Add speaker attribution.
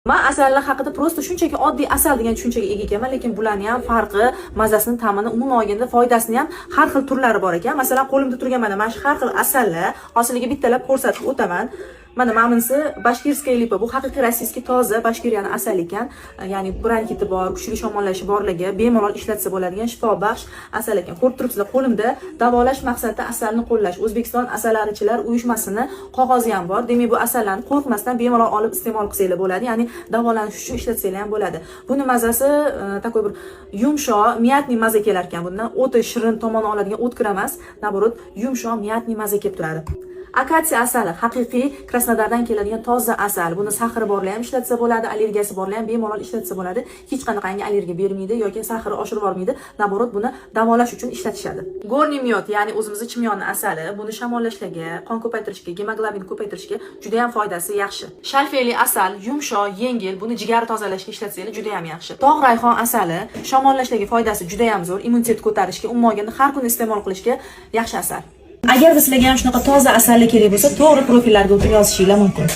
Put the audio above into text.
Speaker 1: Men asallar haqida prosta shunchaki oddiy asal degan tushunchaga ega ekanman, lekin bularning ham farqi, mazasini, ta'mini, umuman olganda foydasini ham har xil turlari bor ekan. Masalan, qo'limda turgan mana shu har xil asallar, hozirga bittalab ko'rsatib o'taman. Mana bunisi bashkirskiy lipa. Bu haqiqiy rossiyskiy toza Bashkiriyaning asal ekan. Ya'ni bronkiti bor, kuchli shamollashi borligi, bemalol ishlatsa bo'ladigan shifobaxsh asal ekan. Ko'rib turibsizlar, qo'limda davolash maqsadida asalni qo'llash. O'zbekiston Asallarichilar uyushmasining qog'ozi ham bor. Demak, bu asallarni qo'rqmasdan bemalol olib iste'mol qilsanglar bo'ladi. Ya'ni davolanish uchun ishlatsanglar ham bo'ladi. Buni mazasi takoy bir yumshoq, miyatli maza kelar ekan bundan. O'ta shirin tomon oladigan o'tkir emas, naborot yumshoq, miyatli maza kelib turadi. Akatsiya asali haqiqiy Krasnodardan keladigan toza asal. Buni sahri borlar ham ishlatsa bo'ladi, allergiyasi borlar ham bemalol ishlatsa bo'ladi. Hech qanaqangi allergiya bermaydi yoki sahri oshirib yubormaydi. Naborot buni davolash uchun ishlatishadi. Gorniy myod, ya'ni o'zimizning chimyonni asali, buni shamollashlarga, qon ko'paytirishga, gemoglobin ko'paytirishga juda ham foydasi yaxshi. Shalfeli asal yumshoq, yengil, buni jigar tozalashga ishlatsangiz juda ham yaxshi. Tog' rayhon asali shamollashlarga foydasi juda ham zo'r, immunitet ko'tarishga, umuman olganda har kun iste'mol qilishga yaxshi asal. Agar sizlarga ham shunaqa toza asalli kerak bo'lsa, to'g'ri profillarga o'tib yozishinglar mumkin.